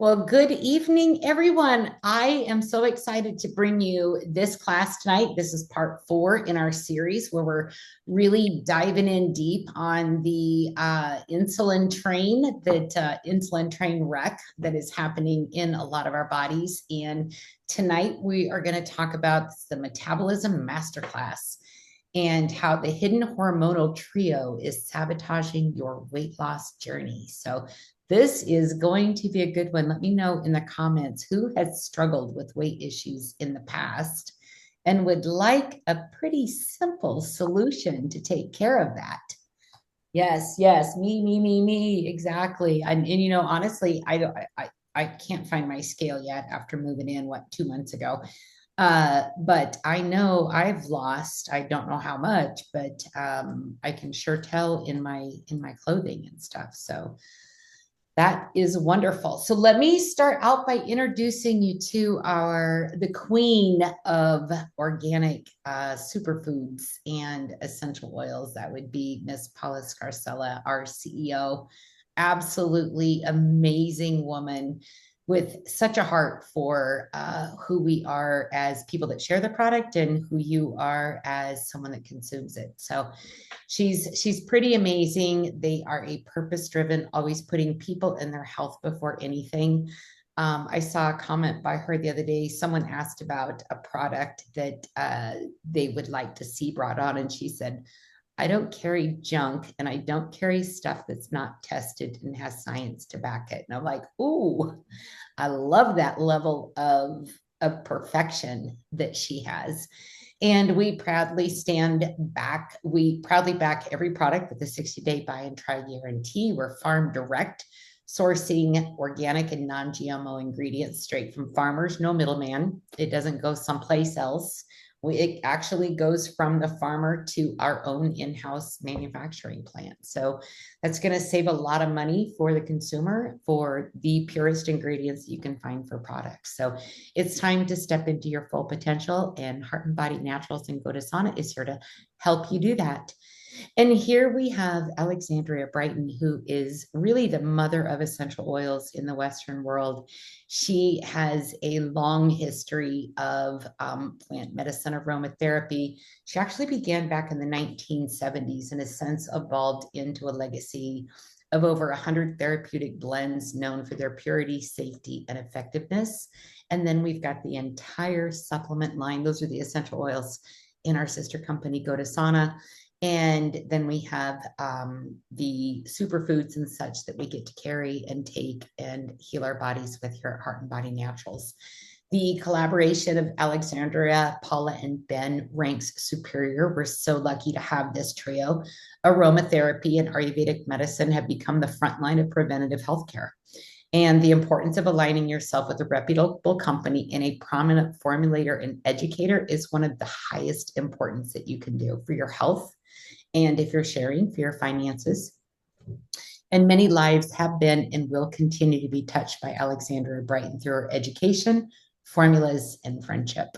Well, good evening, everyone. I am so excited to bring you this class tonight. This is part 4 in our series where we're really diving in deep on the insulin train wreck that is happening in a lot of our bodies. And tonight we are going to talk about the Metabolism Masterclass and how the hidden hormonal trio is sabotaging your weight loss journey. So this is going to be a good one. Let me know in the comments who has struggled with weight issues in the past and would like a pretty simple solution to take care of that. Yes, yes, me, exactly. Honestly, I can't find my scale yet after moving in, 2 months ago. But I know I've lost, I don't know how much, but I can sure tell in my clothing and stuff. So that is wonderful. So let me start out by introducing you to the queen of organic superfoods and essential oils. That would be Miss Paula Scarcella, our CEO. Absolutely amazing woman with such a heart for who we are as people that share the product and who you are as someone that consumes it. So she's pretty amazing. They are a purpose driven, always putting people and their health before anything. I saw a comment by her the other day. Someone asked about a product that they would like to see brought on, and she said, I don't carry junk and I don't carry stuff that's not tested and has science to back it. And I'm like, ooh, I love that level of perfection that she has. And we proudly stand back. We proudly back every product with a 60-day buy and try guarantee. We're farm direct, sourcing organic and non-GMO ingredients straight from farmers, no middleman. It doesn't go someplace else. It actually goes from the farmer to our own in-house manufacturing plant. So that's going to save a lot of money for the consumer for the purest ingredients you can find for products. So it's time to step into your full potential, and Heart and Body Naturals and Gotasana is here to help you do that. And here we have Alexandria Brighton, who is really the mother of essential oils in the Western world. She has a long history of plant medicine, aromatherapy. She actually began back in the 1970s and has since evolved into a legacy of over 100 therapeutic blends known for their purity, safety, and effectiveness. And then we've got the entire supplement line. Those are the essential oils in our sister company, Gotasana. And then we have the superfoods and such that we get to carry and take and heal our bodies with here at Heart and Body Naturals. The collaboration of Alexandria, Paula, and Ben ranks superior. We're so lucky to have this trio. Aromatherapy and Ayurvedic medicine have become the front line of preventative healthcare. And the importance of aligning yourself with a reputable company and a prominent formulator and educator is one of the highest importance that you can do for your health. And if you're sharing for your finances, and many lives have been and will continue to be touched by Alexandria Brighton through her education, formulas, and friendship.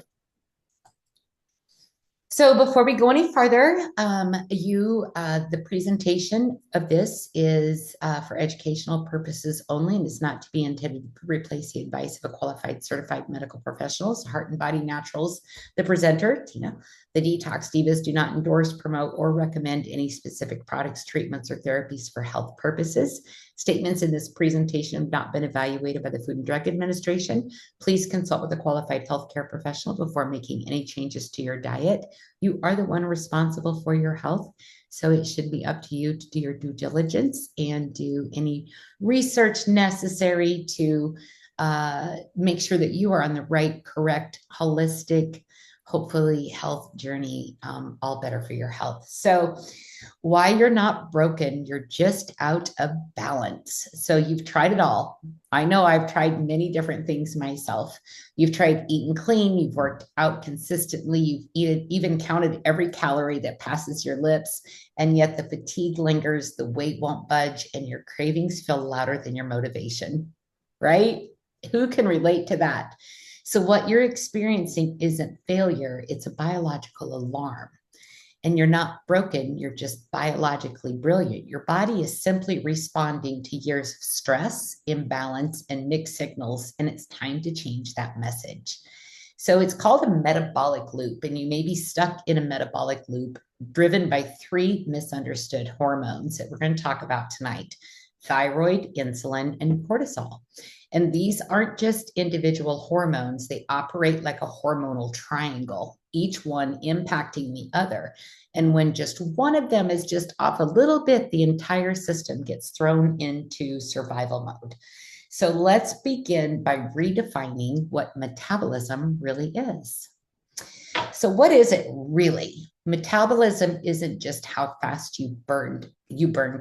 So before we go any further, the presentation of this is for educational purposes only and is not to be intended to replace the advice of a qualified certified medical professional. Heart and Body Naturals, the presenter, Tina, the Detox Divas do not endorse, promote, or recommend any specific products, treatments, or therapies for health purposes. Statements in this presentation have not been evaluated by the Food and Drug Administration. Please consult with a qualified healthcare professional before making any changes to your diet. You are the one responsible for your health, so it should be up to you to do your due diligence and do any research necessary to make sure that you are on the right, correct, holistic, hopefully health journey, all better for your health. So why you're not broken, you're just out of balance. So you've tried it all. I know I've tried many different things myself. You've tried eating clean, you've worked out consistently, you've even counted every calorie that passes your lips, and yet the fatigue lingers, the weight won't budge, and your cravings feel louder than your motivation, right? Who can relate to that? So what you're experiencing isn't failure, it's a biological alarm. And you're not broken, you're just biologically brilliant. Your body is simply responding to years of stress, imbalance, and mixed signals, and it's time to change that message. So it's called a metabolic loop, and you may be stuck in a metabolic loop driven by three misunderstood hormones that we're going to talk about tonight: thyroid, insulin, and cortisol. And these aren't just individual hormones, they operate like a hormonal triangle, each one impacting the other. And when just one of them is just off a little bit, the entire system gets thrown into survival mode. So let's begin by redefining what metabolism really is. So what is it really? Metabolism isn't just how fast you burn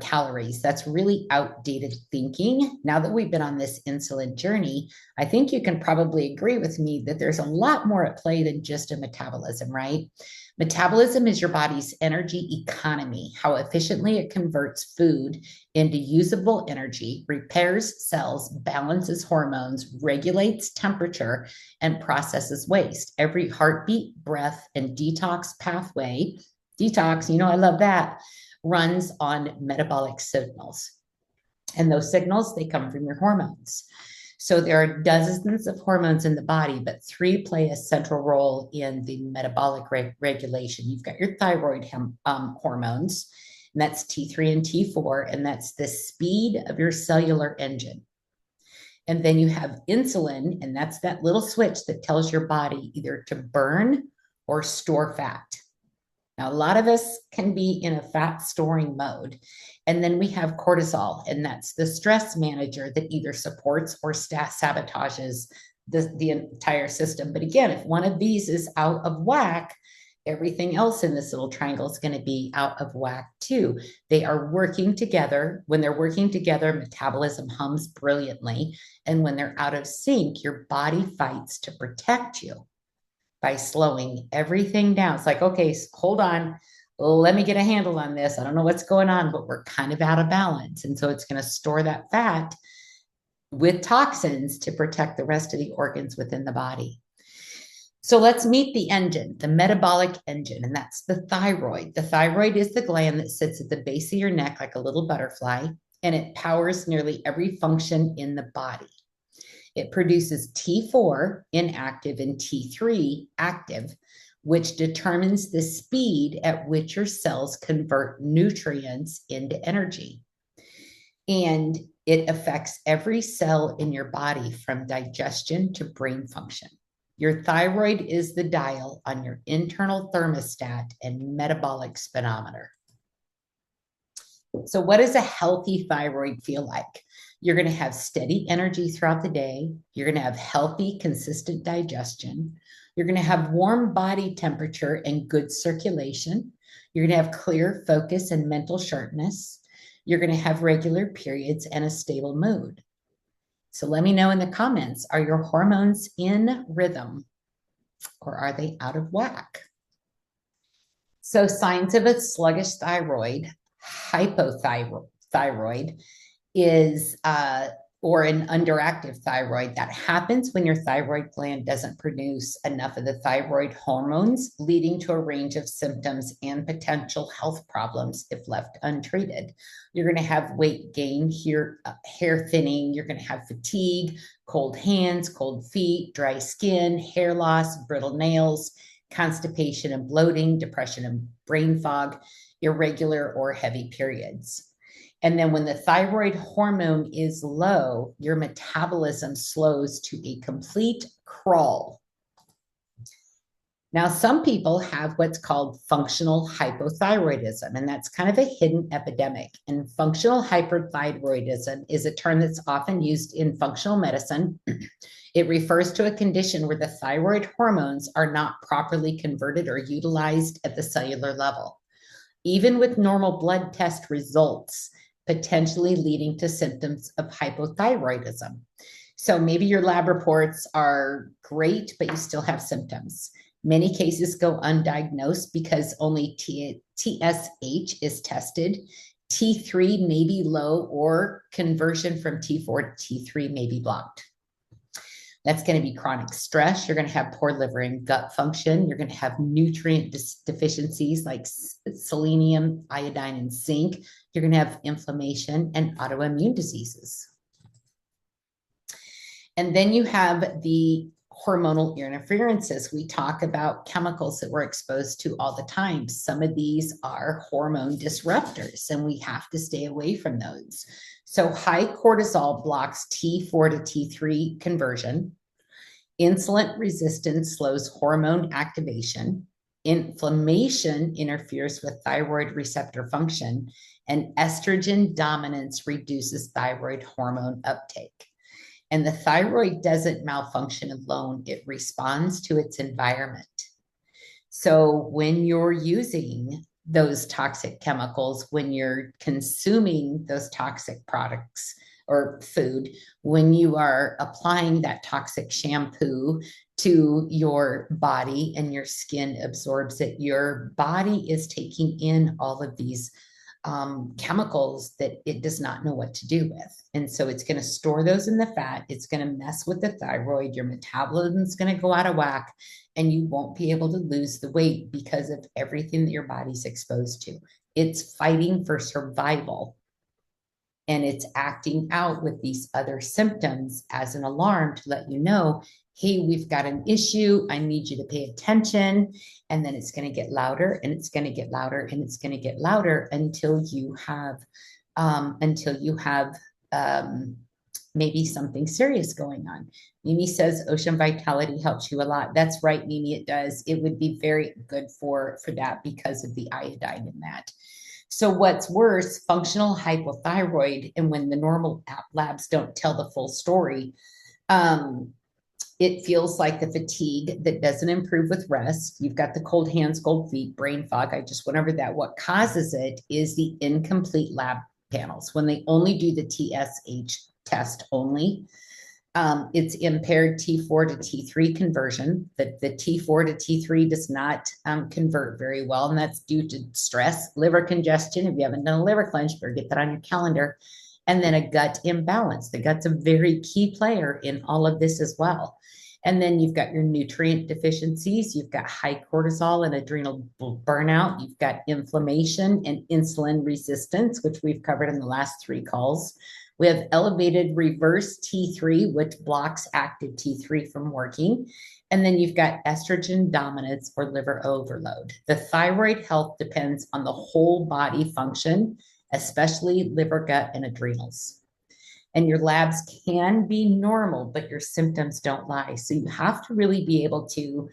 calories. That's really outdated thinking. Now that we've been on this insulin journey, I think you can probably agree with me that there's a lot more at play than just a metabolism, right? Metabolism is your body's energy economy, how efficiently it converts food into usable energy, repairs cells, balances hormones, regulates temperature, and processes waste. Every heartbeat, breath, and detox pathway, detox, I love that, runs on metabolic signals. And those signals, they come from your hormones. So there are dozens of hormones in the body, but three play a central role in the metabolic regulation. You've got your thyroid hormones, and that's T3 and T4, and that's the speed of your cellular engine. And then you have insulin, and that's that little switch that tells your body either to burn or store fat. Now, a lot of us can be in a fat storing mode. And then we have cortisol, and that's the stress manager that either supports or sabotages the entire system. But again, if one of these is out of whack, everything else in this little triangle is going to be out of whack too. They are working together. When they're working together, metabolism hums brilliantly. And when they're out of sync, your body fights to protect you by slowing everything down. It's like, okay, hold on. Let me get a handle on this. I don't know what's going on, but we're kind of out of balance. And so it's going to store that fat with toxins to protect the rest of the organs within the body. So let's meet the engine, the metabolic engine, and that's the thyroid. The thyroid is the gland that sits at the base of your neck like a little butterfly, and it powers nearly every function in the body. It produces T4 inactive and T3 active, which determines the speed at which your cells convert nutrients into energy. And it affects every cell in your body from digestion to brain function. Your thyroid is the dial on your internal thermostat and metabolic speedometer. So what does a healthy thyroid feel like? You're going to have steady energy throughout the day. You're going to have healthy, consistent digestion. You're going to have warm body temperature and good circulation. You're going to have clear focus and mental sharpness. You're going to have regular periods and a stable mood. So let me know in the comments, are your hormones in rhythm or are they out of whack? So signs of a sluggish thyroid, hypothyroid is, or an underactive thyroid. That happens when your thyroid gland doesn't produce enough of the thyroid hormones, leading to a range of symptoms and potential health problems if left untreated. You're going to have weight gain, hair thinning. You're going to have fatigue, cold hands, cold feet, dry skin, hair loss, brittle nails, constipation and bloating, depression and brain fog, irregular or heavy periods. And then when the thyroid hormone is low, your metabolism slows to a complete crawl. Now, some people have what's called functional hypothyroidism, and that's kind of a hidden epidemic. And functional hyperthyroidism is a term that's often used in functional medicine. It refers to a condition where the thyroid hormones are not properly converted or utilized at the cellular level, even with normal blood test results, potentially leading to symptoms of hypothyroidism. So maybe your lab reports are great, but you still have symptoms. Many cases go undiagnosed because only TSH is tested. T3 may be low, or conversion from T4 to T3 may be blocked. That's going to be chronic stress. You're going to have poor liver and gut function. You're going to have nutrient deficiencies like selenium, iodine, and zinc. You're going to have inflammation and autoimmune diseases. And then you have the hormonal interferences. We talk about chemicals that we're exposed to all the time. Some of these are hormone disruptors, and we have to stay away from those. So high cortisol blocks T4 to T3 conversion. Insulin resistance slows hormone activation. Inflammation interferes with thyroid receptor function, and estrogen dominance reduces thyroid hormone uptake. And the thyroid doesn't malfunction alone, it responds to its environment. So when you're using those toxic chemicals, when you're consuming those toxic products or food, when you are applying that toxic shampoo to your body and your skin absorbs it, your body is taking in all of these chemicals that it does not know what to do with. And so it's going to store those in the fat. It's going to mess with the thyroid. Your metabolism is going to go out of whack, and you won't be able to lose the weight because of everything that your body's exposed to. It's fighting for survival, and it's acting out with these other symptoms as an alarm to let you know, hey, we've got an issue. I need you to pay attention. And then it's going to get louder, and it's going to get louder, and it's going to get louder until you have maybe something serious going on. Mimi says Ocean Vitality helps you a lot. That's right, Mimi, it does. It would be very good for that because of the iodine in that. So what's worse, functional hypothyroid, and when the normal labs don't tell the full story, it feels like the fatigue that doesn't improve with rest. You've got the cold hands, cold feet, brain fog. I just went over that. What causes it is the incomplete lab panels. When they only do the TSH test only, it's impaired T4 to T3 conversion. The T4 to T3 does not convert very well, and that's due to stress, liver congestion. If you haven't done a liver cleanse, better get that on your calendar. And then a gut imbalance. The gut's a very key player in all of this as well. And then you've got your nutrient deficiencies. You've got high cortisol and adrenal burnout. You've got inflammation and insulin resistance, which we've covered in the last 3 calls. We have elevated reverse T3, which blocks active T3 from working. And then you've got estrogen dominance or liver overload. The thyroid health depends on the whole body function, especially liver, gut, and adrenals. And your labs can be normal, but your symptoms don't lie. So you have to really be able to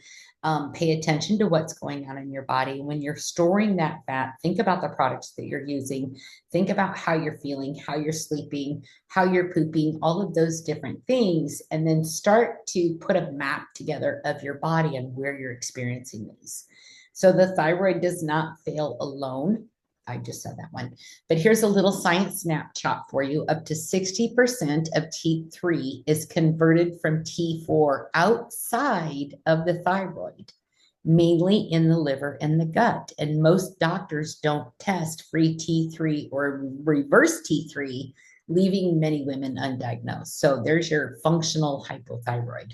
pay attention to what's going on in your body. When you're storing that fat, think about the products that you're using. Think about how you're feeling, how you're sleeping, how you're pooping, all of those different things, and then start to put a map together of your body and where you're experiencing these. So the thyroid does not fail alone. I just said that one. But here's a little science snapshot for you. Up to 60% of T3 is converted from T4 outside of the thyroid, mainly in the liver and the gut. And most doctors don't test free T3 or reverse T3, leaving many women undiagnosed. So there's your functional hypothyroid.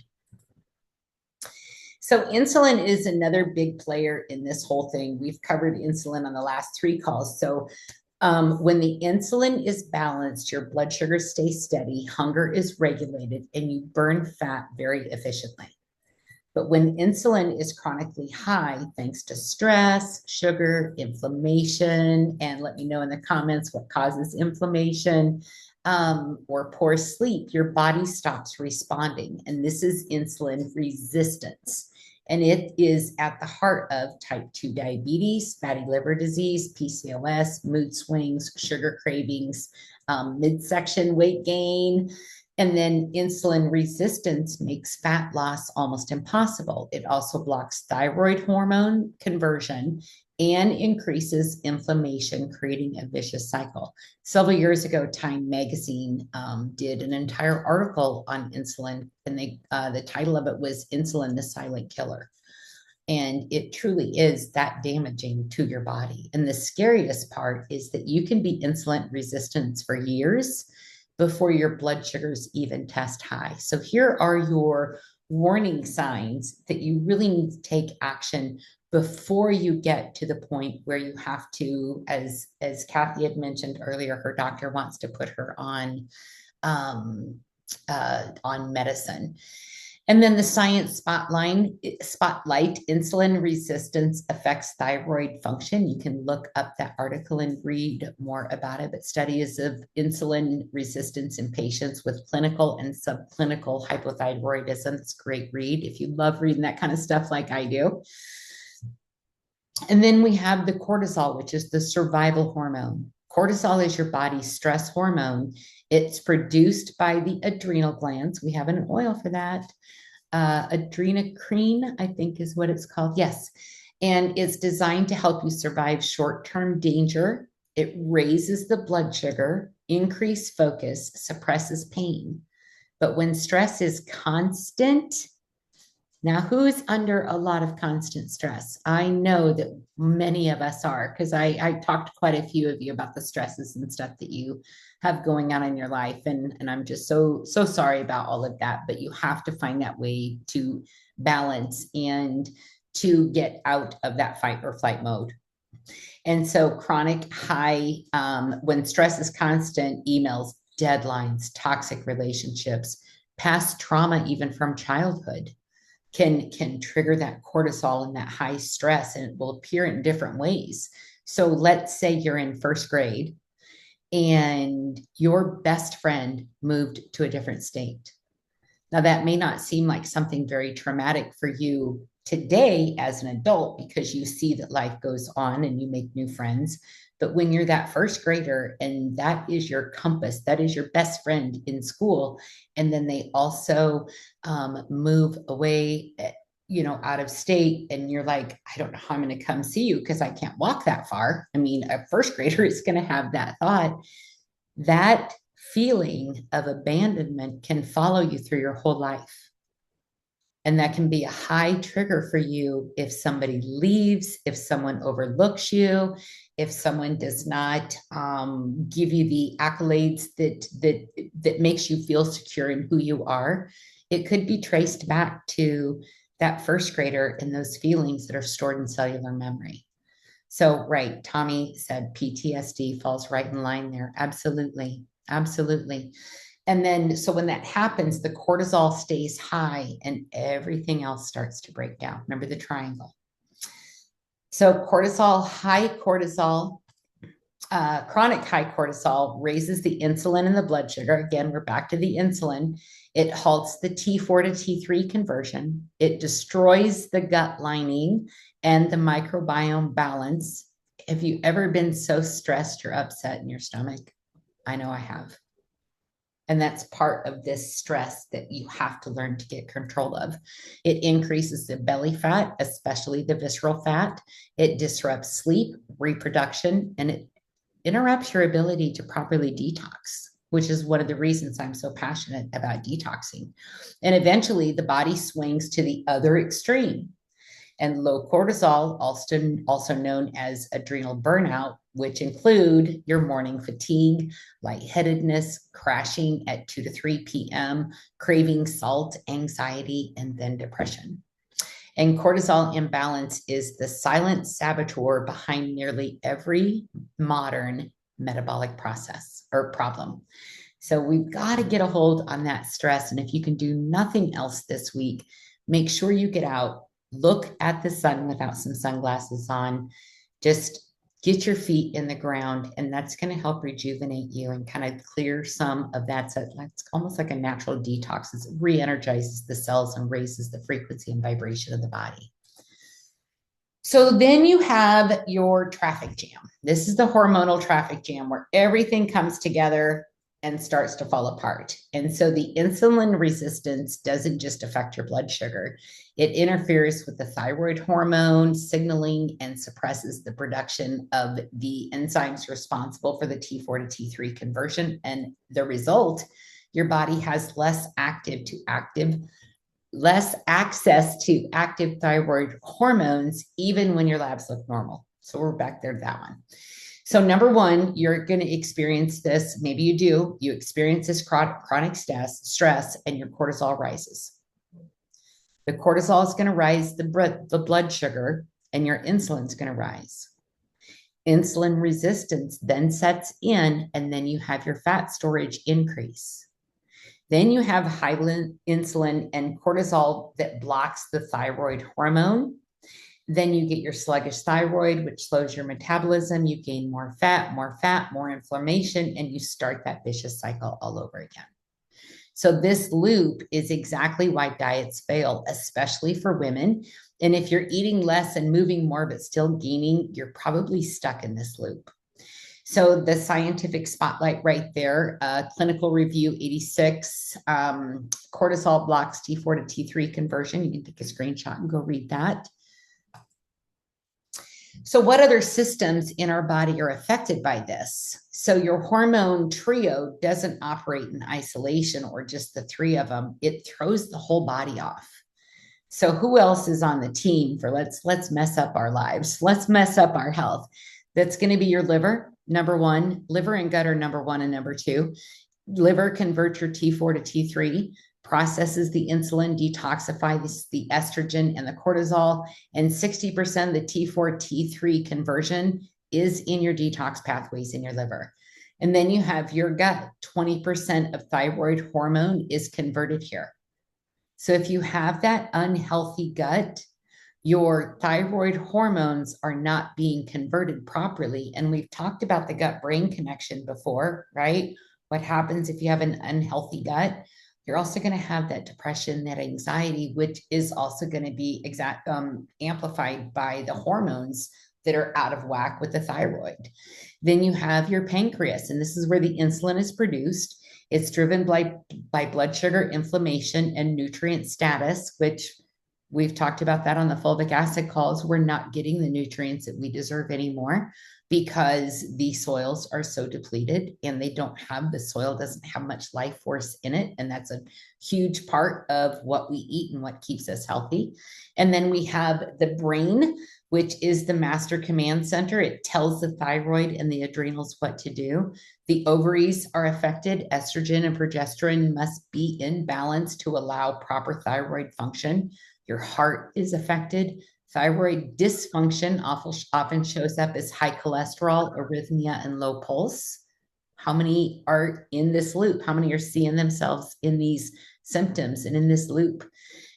So insulin is another big player in this whole thing. We've covered insulin on the last 3 calls. So when the insulin is balanced, your blood sugar stays steady, hunger is regulated, and you burn fat very efficiently. But when insulin is chronically high, thanks to stress, sugar, inflammation, and let me know in the comments what causes inflammation, or poor sleep, your body stops responding. And this is insulin resistance. And it is at the heart of type 2 diabetes, fatty liver disease, PCOS, mood swings, sugar cravings, midsection weight gain. And then insulin resistance makes fat loss almost impossible. It also blocks thyroid hormone conversion and increases inflammation, creating a vicious cycle. Several years ago, Time magazine did an entire article on insulin, and the title of it was Insulin, the Silent Killer. And it truly is that damaging to your body. And the scariest part is that you can be insulin resistant for years, before your blood sugars even test high. So here are your warning signs that you really need to take action before you get to the point where you have to, as Kathy had mentioned earlier, her doctor wants to put her on medicine. And then the science spotlight, insulin resistance affects thyroid function. You can look up that article and read more about it. But studies of insulin resistance in patients with clinical and subclinical hypothyroidism. It's a great read if you love reading that kind of stuff like I do. And then we have the cortisol, which is the survival hormone. Cortisol is your body's stress hormone. It's produced by the adrenal glands. We have an oil for that. Adrenochrome, I think is what it's called. Yes. And it's designed to help you survive short-term danger. It raises the blood sugar, increase focus, suppresses pain. But when stress is constant, now who's under a lot of constant stress? I know that many of us are, because I talked to quite a few of you about the stresses and stuff that you have going on in your life. And I'm just so sorry about all of that, but you have to find that way to balance and to get out of that fight or flight mode. And so chronic high, when stress is constant, emails, deadlines, toxic relationships, past trauma, even from childhood, can trigger that cortisol and that high stress, and it will appear in different ways. So let's say you're in first grade and your best friend moved to a different state. Now, that may not seem like something very traumatic for you today as an adult because you see that life goes on and you make new friends. But when you're that first grader and that is your compass, that is your best friend in school, and then they also move away, out of state, and you're like, I don't know how I'm going to come see you because I can't walk that far. I mean, a first grader is going to have that thought. That feeling of abandonment can follow you through your whole life. And that can be a high trigger for you if somebody leaves, if someone overlooks you, if someone does not give you the accolades that makes you feel secure in who you are. It could be traced back to that first grader and those feelings that are stored in cellular memory. So, right, Tommy said PTSD falls right in line there. Absolutely, absolutely. And then, so when that happens, the cortisol stays high and everything else starts to break down. Remember the triangle. So high cortisol, chronic high cortisol raises the insulin in the blood sugar. Again, we're back to the insulin. It halts the T4 to T3 conversion. It destroys the gut lining and the microbiome balance. Have you ever been so stressed or upset in your stomach? I know I have. And that's part of this stress that you have to learn to get control of. It increases the belly fat, especially the visceral fat. It disrupts sleep, reproduction, and it interrupts your ability to properly detox, which is one of the reasons I'm so passionate about detoxing. And eventually the body swings to the other extreme. And low cortisol, also known as adrenal burnout, which include your morning fatigue, lightheadedness, crashing at 2 to 3 p.m., craving salt, anxiety, and then depression. And cortisol imbalance is the silent saboteur behind nearly every modern metabolic process or problem. So we've got to get a hold on that stress. And if you can do nothing else this week, make sure you get out, look at the sun without some sunglasses on, just get your feet in the ground, and that's going to help rejuvenate you and kind of clear some of that. So it's almost like a natural detox. It re-energizes the cells and raises the frequency and vibration of the body. So then you have your traffic jam. This is the hormonal traffic jam where everything comes together and starts to fall apart. And so the insulin resistance doesn't just affect your blood sugar. It interferes with the thyroid hormone signaling and suppresses the production of the enzymes responsible for the T4 to T3 conversion. And the result, your body has less access to active thyroid hormones, even when your labs look normal. So we're back there to that one. So number one, you're going to experience this. Maybe you do. You experience this chronic stress and your cortisol rises. The cortisol is going to rise the blood sugar, and your insulin is going to rise. Insulin resistance then sets in, and then you have your fat storage increase. Then you have high insulin and cortisol that blocks the thyroid hormone. Then you get your sluggish thyroid, which slows your metabolism. You gain more fat, more inflammation, and you start that vicious cycle all over again. So this loop is exactly why diets fail, especially for women. And if you're eating less and moving more, but still gaining, you're probably stuck in this loop. So the scientific spotlight right there, clinical review 86, cortisol blocks T4 to T3 conversion. You can take a screenshot and go read that. So what other systems in our body are affected by this? So your hormone trio doesn't operate in isolation or just the three of them. It throws the whole body off. So who else is on the team for let's mess up our lives? Let's mess up our health. That's going to be your liver, number one. Liver and gut are number one and number two. Liver converts your T4 to T3, processes the insulin, detoxifies the estrogen and the cortisol, and 60% of the T4 T3 conversion is in your detox pathways in your liver. And then you have your gut. 20% of thyroid hormone is converted here. So if you have that unhealthy gut, your thyroid hormones are not being converted properly. And we've talked about the gut-brain connection before, right? What happens if you have an unhealthy gut? You're also going to have that depression, that anxiety, which is also going to be amplified by the hormones that are out of whack with the thyroid. Then you have your pancreas, and this is where the insulin is produced. It's driven by blood sugar, inflammation, and nutrient status, which we've talked about that on the fulvic acid calls. We're not getting the nutrients that we deserve anymore because the soils are so depleted and the soil doesn't have much life force in it. And that's a huge part of what we eat and what keeps us healthy. And then we have the brain, which is the master command center. It tells the thyroid and the adrenals what to do. The ovaries are affected. Estrogen and progesterone must be in balance to allow proper thyroid function. Your heart is affected. Thyroid dysfunction often shows up as high cholesterol, arrhythmia, and low pulse. How many are in this loop? How many are seeing themselves in these symptoms and in this loop?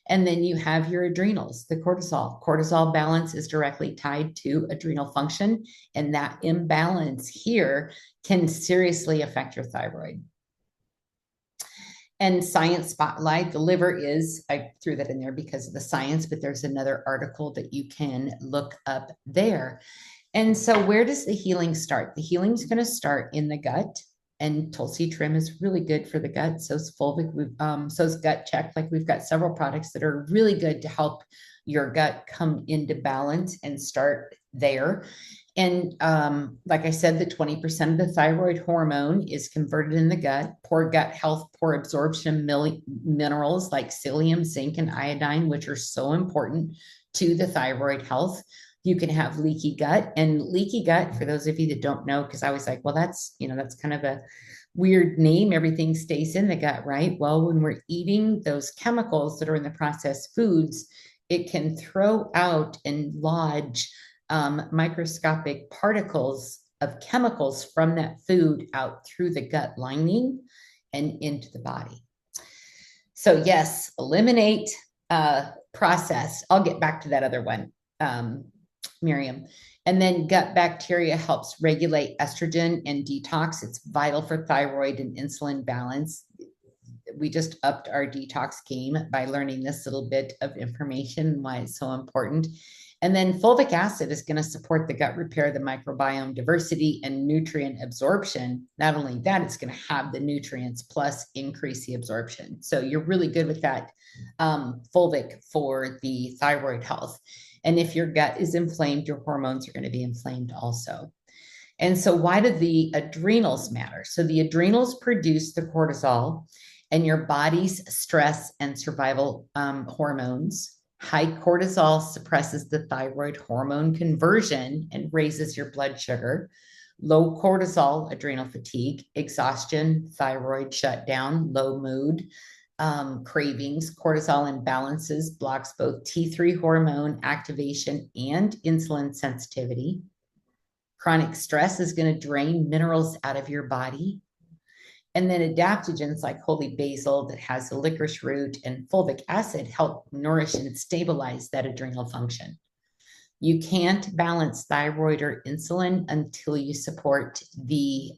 And then you have your adrenals, the cortisol. Cortisol balance is directly tied to adrenal function, and that imbalance here can seriously affect your thyroid. And science spotlight, the liver is, I threw that in there because of the science, but there's another article that you can look up there. And so where does the healing start? The healing is going to start in the gut, and Tulsi trim is really good for the gut. So is fulvic, so is gut check. Like we've got several products that are really good to help your gut come into balance and start there. And like I said, the 20% of the thyroid hormone is converted in the gut. Poor gut health, poor absorption minerals like psyllium, zinc, and iodine, which are so important to the thyroid health. You can have leaky gut, and leaky gut, for those of you that don't know, because I was like, well, that's kind of a weird name. Everything stays in the gut, right? Well, when we're eating those chemicals that are in the processed foods, it can throw out and lodge microscopic particles of chemicals from that food out through the gut lining and into the body. So yes, eliminate, process. I'll get back to that other one, Miriam. And then gut bacteria helps regulate estrogen and detox. It's vital for thyroid and insulin balance. We just upped our detox game by learning this little bit of information, why it's so important. And then fulvic acid is going to support the gut repair, the microbiome diversity, and nutrient absorption. Not only that, it's going to have the nutrients plus increase the absorption. So you're really good with that fulvic for the thyroid health. And if your gut is inflamed, your hormones are going to be inflamed also. And so why do the adrenals matter? So the adrenals produce the cortisol and your body's stress and survival hormones. High cortisol suppresses the thyroid hormone conversion and raises your blood sugar. low cortisol, adrenal fatigue, exhaustion, thyroid shutdown, low mood, cravings, cortisol imbalances, blocks both T3 hormone activation and insulin sensitivity. Chronic stress is going to drain minerals out of your body. And then adaptogens like holy basil that has the licorice root and fulvic acid help nourish and stabilize that adrenal function. You can't balance thyroid or insulin until you support the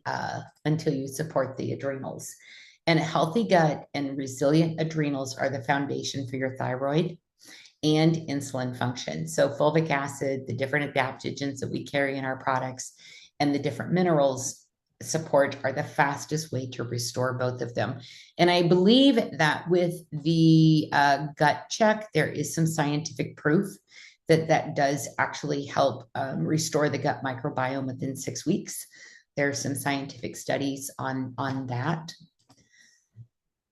adrenals. And a healthy gut and resilient adrenals are the foundation for your thyroid and insulin function. So fulvic acid, the different adaptogens that we carry in our products, and the different minerals support are the fastest way to restore both of them. And I believe that with the gut check, there is some scientific proof that does actually help restore the gut microbiome within 6 weeks. There are some scientific studies on that.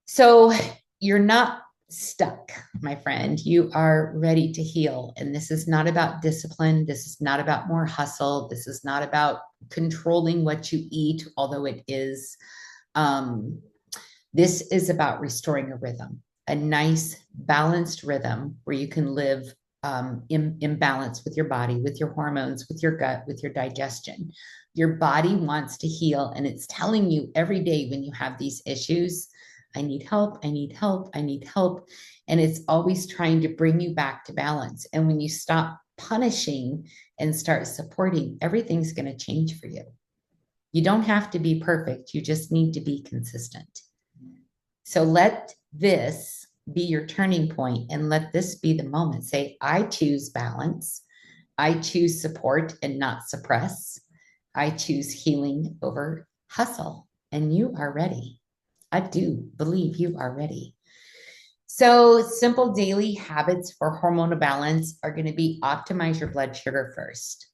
So you're not stuck, my friend. You are ready to heal. And this is not about discipline. This is not about more hustle. This is not about controlling what you eat, although it is. This is about restoring a rhythm, a nice balanced rhythm where you can live in balance with your body, with your hormones, with your gut, with your digestion. Your body wants to heal, and it's telling you every day when you have these issues, I need help, I need help, I need help. And it's always trying to bring you back to balance. And when you stop punishing and start supporting, everything's going to change for you. You don't have to be perfect. You just need to be consistent. So let this be your turning point and let this be the moment. Say, I choose balance. I choose support and not suppress. I choose healing over hustle. And you are ready. I do believe you are ready. So simple daily habits for hormonal balance are going to be optimize your blood sugar first.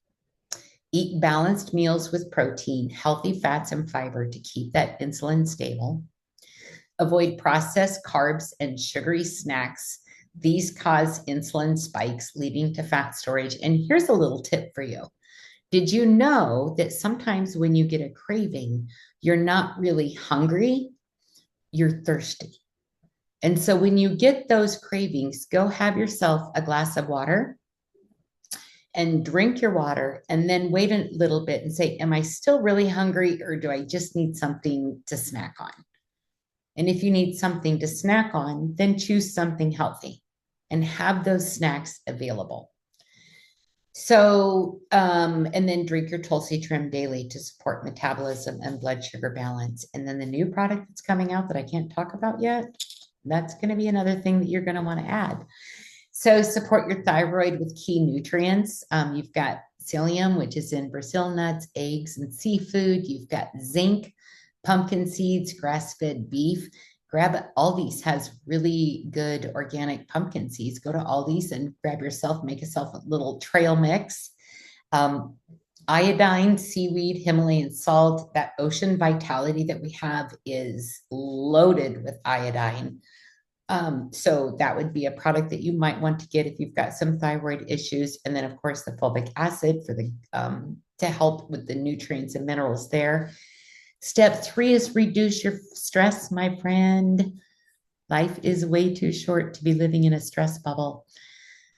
Eat balanced meals with protein, healthy fats, and fiber to keep that insulin stable. Avoid processed carbs and sugary snacks. These cause insulin spikes, leading to fat storage. And here's a little tip for you. Did you know that sometimes when you get a craving, you're not really hungry, you're thirsty? And so when you get those cravings, go have yourself a glass of water and drink your water, and then wait a little bit and say, am I still really hungry, or do I just need something to snack on? And if you need something to snack on, then choose something healthy and have those snacks available. So, and then drink your Tulsi trim daily to support metabolism and blood sugar balance. And then the new product that's coming out that I can't talk about yet, that's going to be another thing that you're going to want to add. So support your thyroid with key nutrients. You've got psyllium, which is in Brazil nuts, eggs, and seafood. You've got zinc, pumpkin seeds, grass-fed beef. Grab Aldi's has really good organic pumpkin seeds. Go to Aldi's and grab yourself, make yourself a little trail mix. Iodine, seaweed, Himalayan salt, that ocean vitality that we have is loaded with iodine. So that would be a product that you might want to get if you've got some thyroid issues. And then of course the fulvic acid for the to help with the nutrients and minerals there. Step 3 is reduce your stress, my friend. Life is way too short to be living in a stress bubble,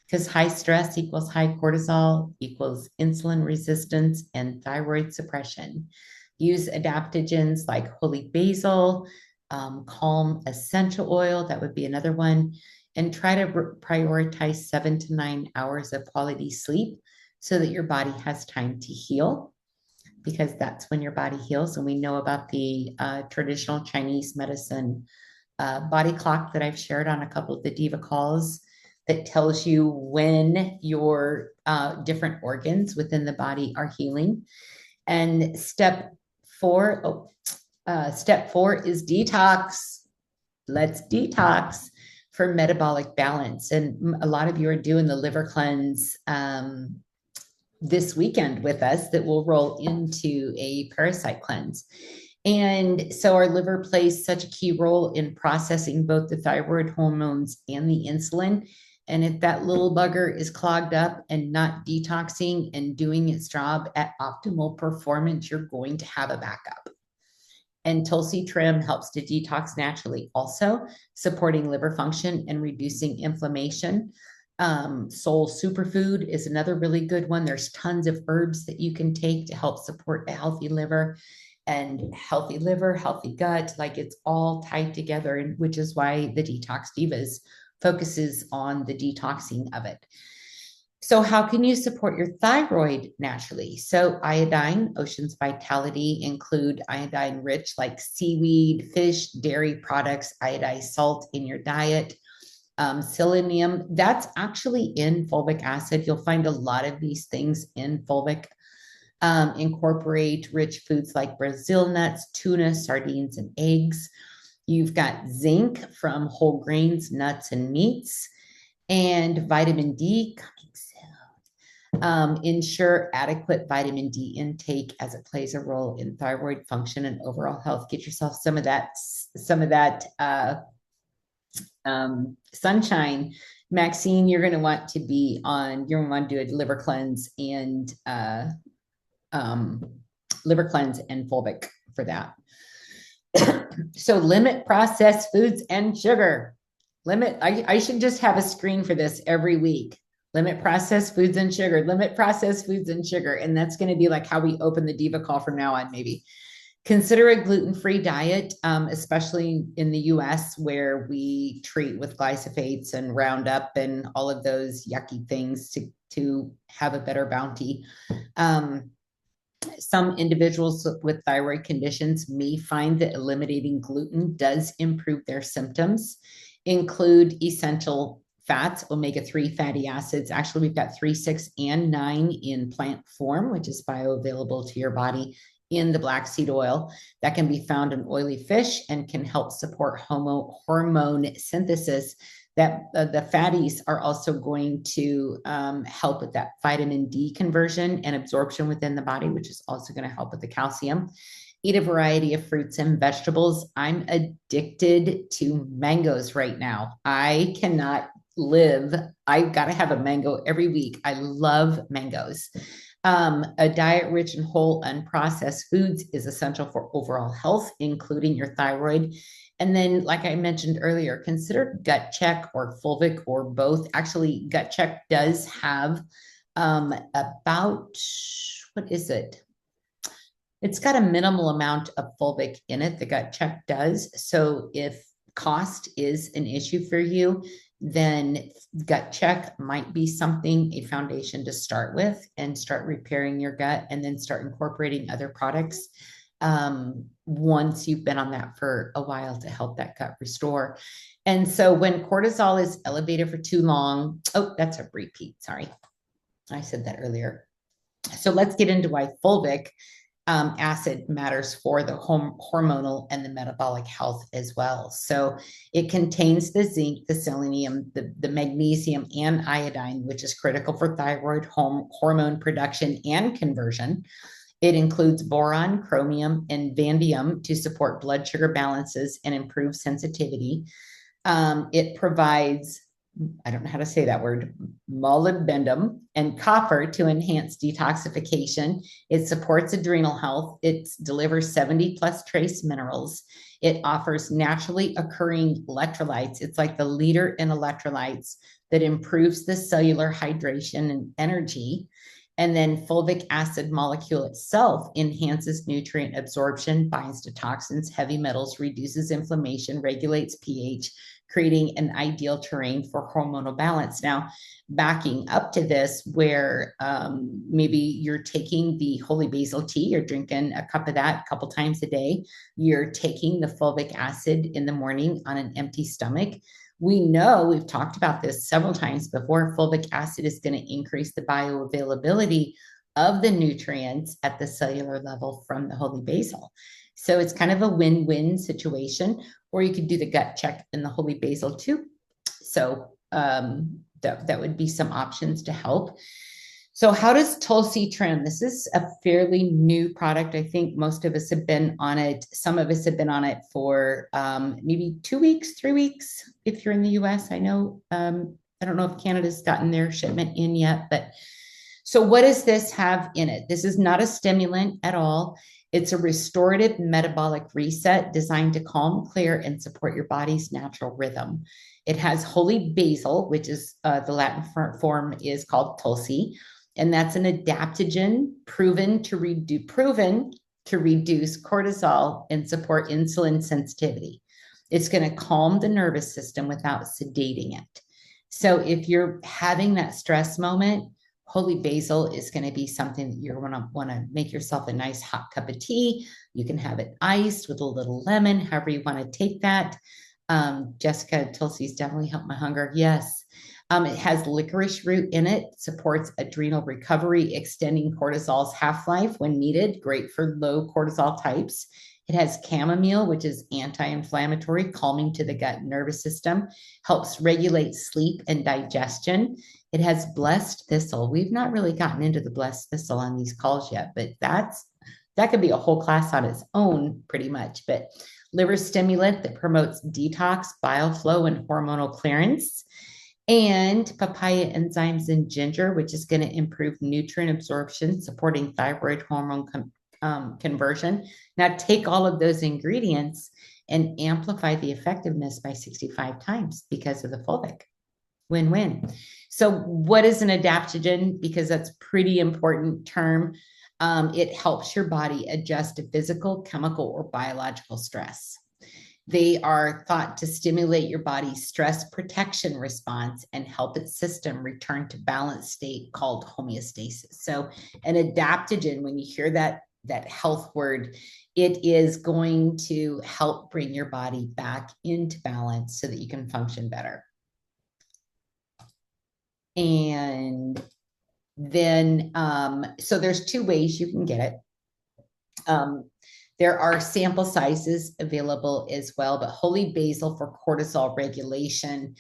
because high stress equals high cortisol equals insulin resistance and thyroid suppression. Use adaptogens like holy basil, calm essential oil, that would be another one, and try to prioritize 7 to 9 hours of quality sleep so that your body has time to heal, because that's when your body heals. And we know about the traditional Chinese medicine body clock that I've shared on a couple of the Diva calls that tells you when your different organs within the body are healing. And step 4 is detox. Let's detox for metabolic balance. And a lot of you are doing the liver cleanse this weekend with us that will roll into a parasite cleanse. And so our liver plays such a key role in processing both the thyroid hormones and the insulin. And if that little bugger is clogged up and not detoxing and doing its job at optimal performance, you're going to have a backup. And Tulsi trim helps to detox naturally, also supporting liver function and reducing inflammation. Soul superfood is another really good one. There's tons of herbs that you can take to help support a healthy liver, and healthy liver, healthy gut. Like, it's all tied together, and which is why the Detox Divas focuses on the detoxing of it. So how can you support your thyroid naturally? So iodine, Ocean's Vitality include iodine rich like seaweed, fish, dairy products, iodized salt in your diet. Selenium, that's actually in fulvic acid. You'll find a lot of these things in fulvic. Incorporate rich foods like Brazil nuts, tuna, sardines, and eggs. You've got zinc from whole grains, nuts, and meats, and vitamin D coming soon. Ensure adequate vitamin D intake as it plays a role in thyroid function and overall health. Get yourself some of that sunshine. Maxine, you're going to want to be on, you're going to want to do a liver cleanse and fulvic for that. So limit processed foods and sugar. I should just have a screen for this every week. Limit processed foods and sugar, limit processed foods and sugar. And that's going to be like how we open the Diva call from now on, maybe. Consider a gluten-free diet, especially in the US, where we treat with glyphosates and Roundup and all of those yucky things to have a better bounty. Some individuals with thyroid conditions may find that eliminating gluten does improve their symptoms. Include essential fats, omega-3 fatty acids. Actually, we've got 3, 6, and 9 in plant form, which is bioavailable to your body in the black seed oil that can be found in oily fish and can help support hormone synthesis. That the fatties are also going to help with that vitamin D conversion and absorption within the body, which is also going to help with the calcium. Eat a variety of fruits and vegetables. I'm addicted to mangoes right now. I cannot live. I've got to have a mango every week. I love mangoes. A diet rich in whole, unprocessed foods is essential for overall health, including your thyroid. And then, like I mentioned earlier, consider gut check or fulvic or both. Actually, gut check does have about, what is it? It's got a minimal amount of fulvic in it, the gut check does. So if cost is an issue for you, then gut check might be something, a foundation to start with and start repairing your gut, and then start incorporating other products once you've been on that for a while to help that gut restore. And so when cortisol is elevated for too long, oh, that's a repeat. Sorry. I said that earlier. So let's get into why fulvic acid matters for the hormonal and the metabolic health as well. So it contains the zinc, the selenium, the magnesium, and iodine, which is critical for thyroid hormone production and conversion. It includes boron, chromium, and vanadium to support blood sugar balances and improve sensitivity. It provides, I don't know how to say that word, molybdenum and copper to enhance detoxification. It supports adrenal health. It delivers 70 plus trace minerals. It offers naturally occurring electrolytes. It's like the leader in electrolytes that improves the cellular hydration and energy. And then fulvic acid molecule itself enhances nutrient absorption, binds to toxins, heavy metals, reduces inflammation, regulates pH, creating an ideal terrain for hormonal balance. Now, backing up to this, where maybe you're taking the holy basil tea, you're drinking a cup of that a couple times a day, you're taking the fulvic acid in the morning on an empty stomach. We know, we've talked about this several times before, fulvic acid is going to increase the bioavailability of the nutrients at the cellular level from the holy basil. So it's kind of a win-win situation, or you could do the gut check in the holy basil too. So that would be some options to help. So how does Tulsi trim? This is a fairly new product. I think most of us have been on it. Some of us have been on it for maybe 2 weeks, 3 weeks, if you're in the US. I know I don't know if Canada's gotten their shipment in yet, but so what does this have in it? This is not a stimulant at all. It's a restorative metabolic reset designed to calm, clear, and support your body's natural rhythm. It has holy basil, which is the Latin form is called Tulsi, and that's an adaptogen proven to reduce cortisol and support insulin sensitivity. It's going to calm the nervous system without sedating it. So if you're having that stress moment, holy basil is going to be something that you're going to want to make yourself a nice hot cup of tea. You can have it iced with a little lemon, however you want to take that. Jessica, Tulsi's definitely helped my hunger. Yes. It has licorice root in it, supports adrenal recovery, extending cortisol's half-life when needed, great for low cortisol types. It has chamomile, which is anti-inflammatory, calming to the gut and nervous system, helps regulate sleep and digestion. It has blessed thistle. We've not really gotten into the blessed thistle on these calls yet, but that could be a whole class on its own pretty much. But liver stimulant that promotes detox, bile flow, and hormonal clearance. And papaya enzymes in ginger, which is going to improve nutrient absorption, supporting thyroid hormone conversion. Now take all of those ingredients and amplify the effectiveness by 65 times because of the fulvic. Win-win. So what is an adaptogen? Because that's a pretty important term. It helps your body adjust to physical, chemical, or biological stress. They are thought to stimulate your body's stress protection response and help its system return to balanced state called homeostasis. So an adaptogen, when you hear that health word, it is going to help bring your body back into balance so that you can function better. And then, so there's two ways you can get it. There are sample sizes available as well, but holy basil for cortisol regulation.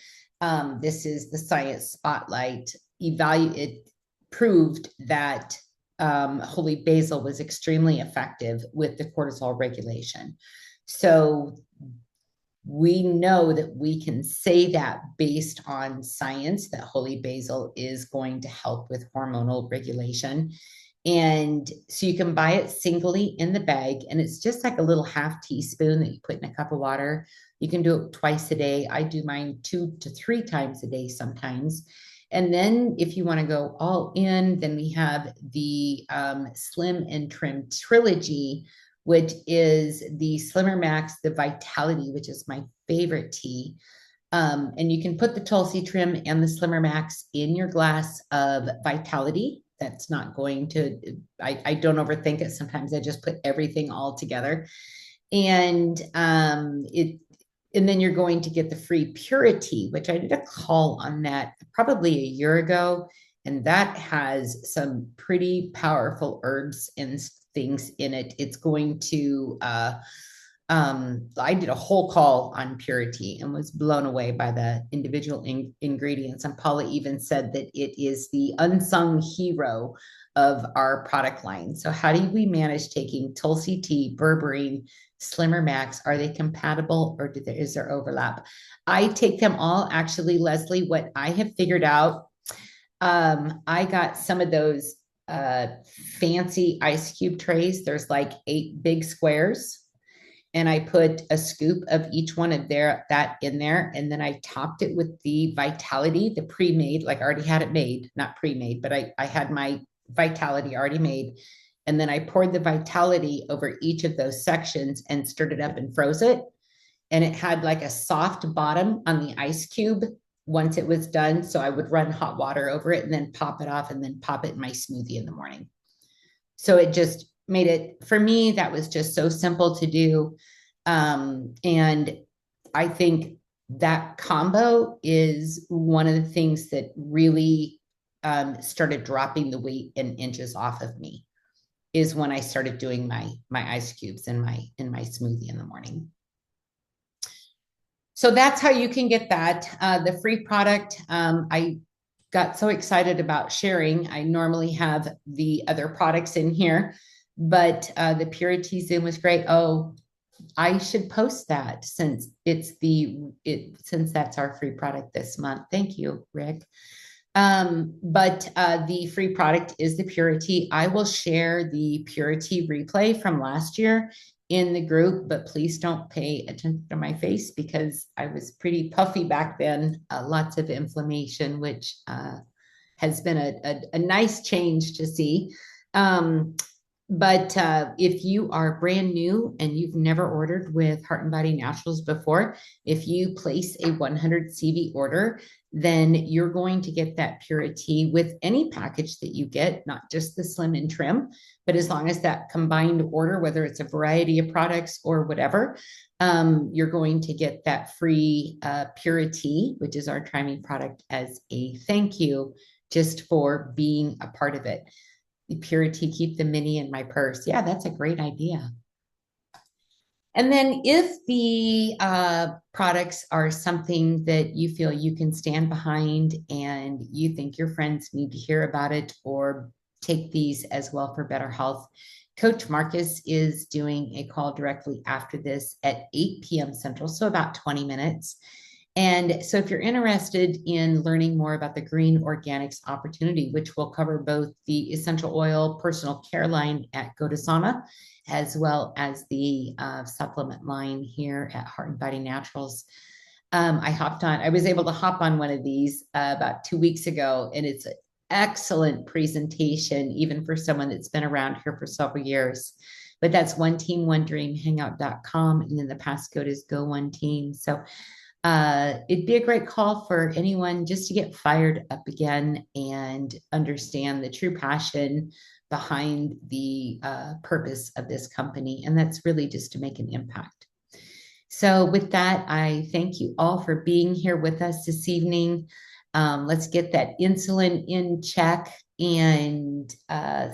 This is the science spotlight. It proved that holy basil was extremely effective with the cortisol regulation. So we know that we can say that based on science that holy basil is going to help with hormonal regulation. And so you can buy it singly in the bag, and it's just like a little half teaspoon that you put in a cup of water. You can do it twice a day. I do mine 2 to 3 times a day sometimes. And then if you want to go all in, then we have the Slim and Trim Trilogy, which is the Slimmer Max, the Vitality, which is my favorite tea. And you can put the Tulsi Trim and the Slimmer Max in your glass of Vitality. That's not going to, I don't overthink it. Sometimes I just put everything all together. And and then you're going to get the free Purity, which I did a call on that probably a year ago. And that has some pretty powerful herbs and things in it. It's going to, I did a whole call on Purity and was blown away by the individual ingredients. And Paula even said that it is the unsung hero of our product line. So how do we manage taking Tulsi tea, berberine, Slimmer Max? Are they compatible, or is there overlap? I take them all. Actually, Leslie, what I have figured out, I got some of those fancy ice cube trays. There's like 8 big squares. And I put a scoop of each one of that in there. And then I topped it with the Vitality, the pre-made, like I already had it made, not pre-made, but I had my Vitality already made. And then I poured the Vitality over each of those sections and stirred it up and froze it. And it had like a soft bottom on the ice cube once it was done. So I would run hot water over it and then pop it off and then pop it in my smoothie in the morning. So it just made it, for me, that was just so simple to do. And I think that combo is one of the things that really started dropping the weight in inches off of me, is when I started doing my ice cubes in my smoothie in the morning. So that's how you can get that. The free product, I got so excited about sharing. I normally have the other products in here, but the Purity Zoom was great. Oh, I should post that since since that's our free product this month. Thank you, Rick. But the free product is the Purity. I will share the Purity replay from last year in the group, but please don't pay attention to my face because I was pretty puffy back then. Lots of inflammation, which has been a nice change to see. Um, but if you are brand new and you've never ordered with Heart and Body Naturals before, if you place a 100 CV order, then you're going to get that Purity with any package that you get, not just the Slim and Trim, but as long as that combined order, whether it's a variety of products or whatever, you're going to get that free Purity, which is our Triming product, as a thank you just for being a part of it. The Purity, keep the mini in my purse. Yeah, that's a great idea. And then if the products are something that you feel you can stand behind and you think your friends need to hear about it or take these as well for better health, Coach Marcus is doing a call directly after this at 8 p.m. Central, so about 20 minutes. And so if you're interested in learning more about the green organics opportunity, which will cover both the essential oil personal care line at Godasana, as well as the supplement line here at Heart and Body Naturals. I was able to hop on one of these about 2 weeks ago, and it's an excellent presentation, even for someone that's been around here for several years. But that's One Team, One Dream, hangout.com. And then the passcode is Go One Team. So it'd be a great call for anyone just to get fired up again and understand the true passion behind the purpose of this company. And that's really just to make an impact. So with that, I thank you all for being here with us this evening. Let's get that insulin in check and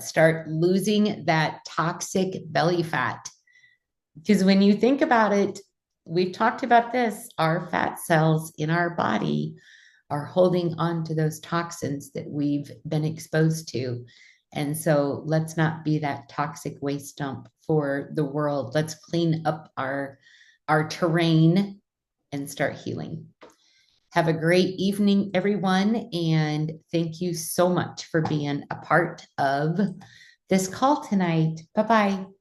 start losing that toxic belly fat. Because when you think about it, we've talked about this, our fat cells in our body are holding on to those toxins that we've been exposed to. And so let's not be that toxic waste dump for the world. Let's clean up our terrain and start healing. Have a great evening, everyone. And thank you so much for being a part of this call tonight. Bye-bye.